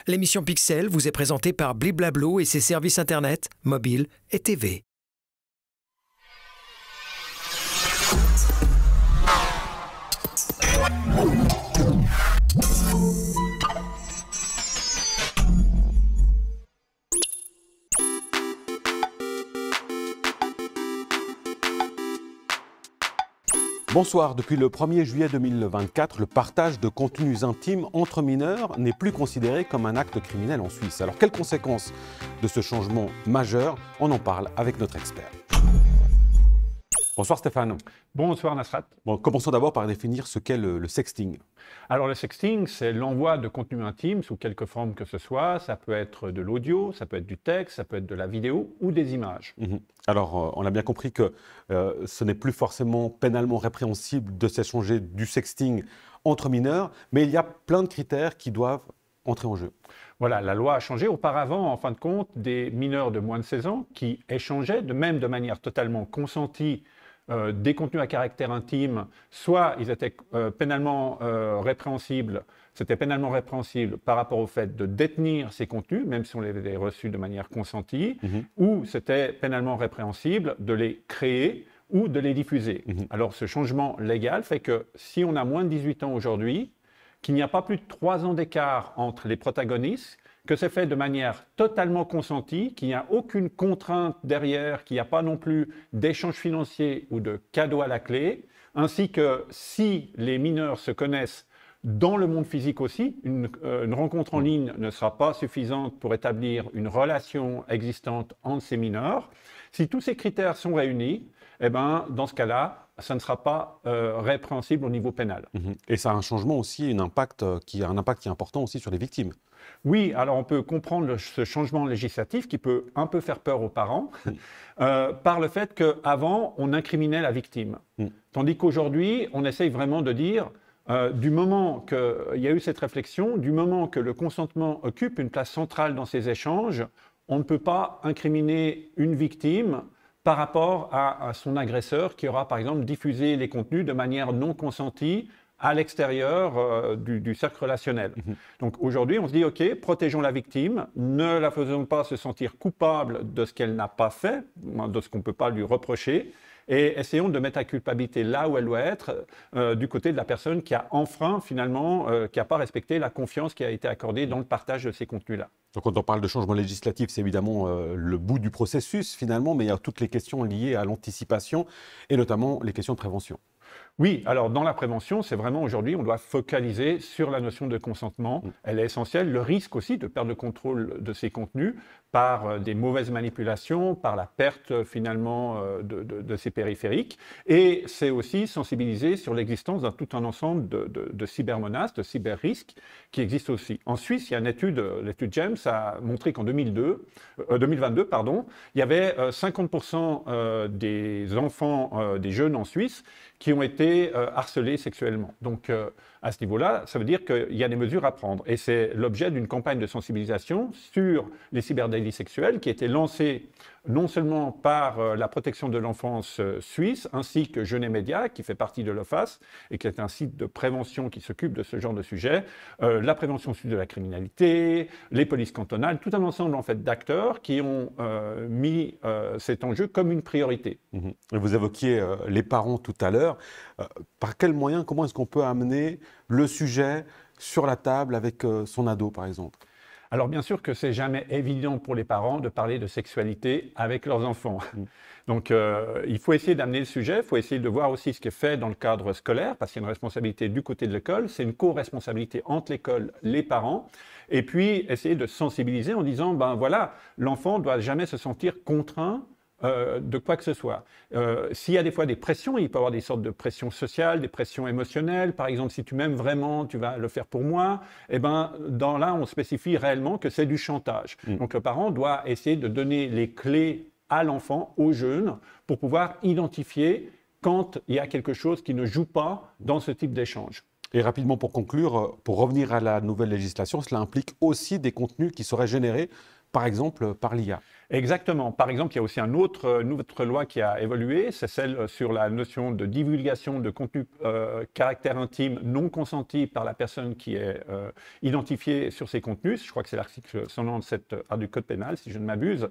L'émission Pixel vous est présentée par Bliblablo et ses services Internet, mobile et TV. Bonsoir, depuis le 1er juillet 2024, le partage de contenus intimes entre mineurs n'est plus considéré comme un acte criminel en Suisse. Alors quelles conséquences de ce changement majeur? On en parle avec notre expert. Bonsoir Stéphane. Bonsoir Nasrat. Bon, commençons d'abord par définir ce qu'est le sexting. Alors le sexting, c'est l'envoi de contenu intime sous quelque forme que ce soit. Ça peut être de l'audio, ça peut être du texte, ça peut être de la vidéo ou des images. Alors on a bien compris que ce n'est plus forcément pénalement répréhensible de s'échanger du sexting entre mineurs, mais il y a plein de critères qui doivent entrer en jeu. Voilà, la loi a changé. Auparavant, en fin de compte, des mineurs de moins de 16 ans qui échangeaient, de manière totalement consentie, des contenus à caractère intime, soit ils étaient pénalement répréhensibles, c'était pénalement répréhensible par rapport au fait de détenir ces contenus, même si on les avait reçus de manière consentie, ou c'était pénalement répréhensible de les créer ou de les diffuser. Alors ce changement légal fait que si on a moins de 18 ans aujourd'hui, qu'il n'y a pas plus de 3 ans d'écart entre les protagonistes, que c'est fait de manière totalement consentie, qu'il n'y a aucune contrainte derrière, qu'il n'y a pas non plus d'échange financier ou de cadeau à la clé, ainsi que si les mineurs se connaissent dans le monde physique aussi, une rencontre en ligne ne sera pas suffisante pour établir une relation existante entre ces mineurs. Si tous ces critères sont réunis, eh ben, dans ce cas-là, ça ne sera pas répréhensible au niveau pénal. Et ça a un changement aussi, un impact qui est important aussi sur les victimes. Oui, alors on peut comprendre ce changement législatif qui peut un peu faire peur aux parents par le fait qu'avant, on incriminait la victime. Tandis qu'aujourd'hui, on essaye vraiment de dire, du moment qu'il y a eu cette réflexion, du moment que le consentement occupe une place centrale dans ces échanges, on ne peut pas incriminer une victime par rapport à son agresseur qui aura par exemple diffusé les contenus de manière non consentie à l'extérieur du cercle relationnel. Donc aujourd'hui, on se dit, OK, protégeons la victime, ne la faisons pas se sentir coupable de ce qu'elle n'a pas fait, de ce qu'on ne peut pas lui reprocher, et essayons de mettre la culpabilité là où elle doit être, du côté de la personne qui a enfreint finalement, qui n'a pas respecté la confiance qui a été accordée dans le partage de ces contenus-là. Donc quand on parle de changement législatif, c'est évidemment le bout du processus finalement, mais il y a toutes les questions liées à l'anticipation et notamment les questions de prévention. Oui, alors dans la prévention, c'est vraiment aujourd'hui, on doit focaliser sur la notion de consentement. Elle est essentielle. Le risque aussi de perdre le contrôle de ces contenus par des mauvaises manipulations, par la perte finalement de ces périphériques. Et c'est aussi sensibiliser sur l'existence d'un tout un ensemble de cybermenaces, de cyberrisques qui existent aussi. En Suisse, il y a une étude, l'étude James a montré qu'en 2022, il y avait 50% des enfants, des jeunes en Suisse qui ont été harcelés sexuellement. Donc, à ce niveau-là, ça veut dire qu'il y a des mesures à prendre. Et c'est l'objet d'une campagne de sensibilisation sur les cyberdélits sexuels qui a été lancée non seulement par la protection de l'enfance suisse, ainsi que Jeunet Média, qui fait partie de l'OFAS, et qui est un site de prévention qui s'occupe de ce genre de sujet, la prévention de la criminalité, les polices cantonales, tout un ensemble en fait, d'acteurs qui ont mis cet enjeu comme une priorité. Vous évoquiez les parents tout à l'heure. Par quels moyens, comment est-ce qu'on peut amener le sujet sur la table avec son ado, par exemple? Alors bien sûr que c'est jamais évident pour les parents de parler de sexualité avec leurs enfants. Donc il faut essayer d'amener le sujet, il faut essayer de voir aussi ce qui est fait dans le cadre scolaire, parce qu'il y a une responsabilité du côté de l'école, c'est une co-responsabilité entre l'école, les parents, et puis essayer de sensibiliser en disant, ben voilà, l'enfant ne doit jamais se sentir contraint de quoi que ce soit. S'il y a des fois des pressions, il peut y avoir des sortes de pressions sociales, des pressions émotionnelles. Par exemple, si tu m'aimes vraiment, tu vas le faire pour moi. Eh ben, là, on spécifie réellement que c'est du chantage. Donc, le parent doit essayer de donner les clés à l'enfant, au jeune, pour pouvoir identifier quand il y a quelque chose qui ne joue pas dans ce type d'échange. Et rapidement pour conclure, pour revenir à la nouvelle législation, cela implique aussi des contenus qui seraient générés, par exemple, par l'IA. Exactement. Par exemple, il y a aussi une autre loi qui a évolué, c'est celle sur la notion de divulgation de contenu caractère intime non consenti par la personne qui est identifiée sur ces contenus. Je crois que c'est l'article 197 du Code pénal, si je ne m'abuse.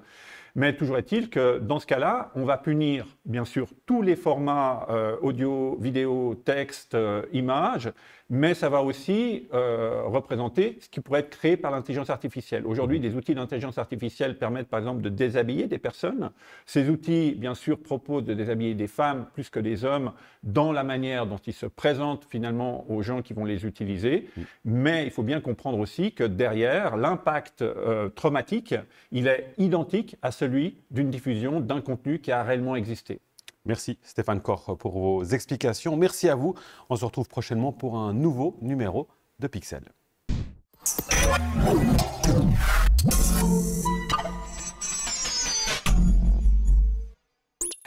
Mais toujours est-il que dans ce cas-là, on va punir, bien sûr, tous les formats audio, vidéo, texte, images, mais ça va aussi représenter ce qui pourrait être créé par l'intelligence artificielle. Aujourd'hui, des outils d'intelligence artificielle permettent, par exemple, de déshabiller des personnes. Ces outils, bien sûr, proposent de déshabiller des femmes plus que des hommes dans la manière dont ils se présentent finalement aux gens qui vont les utiliser. Mais il faut bien comprendre aussi que derrière, l'impact traumatique, il est identique à celui d'une diffusion d'un contenu qui a réellement existé. Merci Stéphane Corr pour vos explications. Merci à vous. On se retrouve prochainement pour un nouveau numéro de Pixel.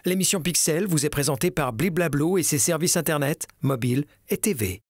L'émission Pixel vous est présentée par Bliblablo et ses services Internet, mobiles et TV.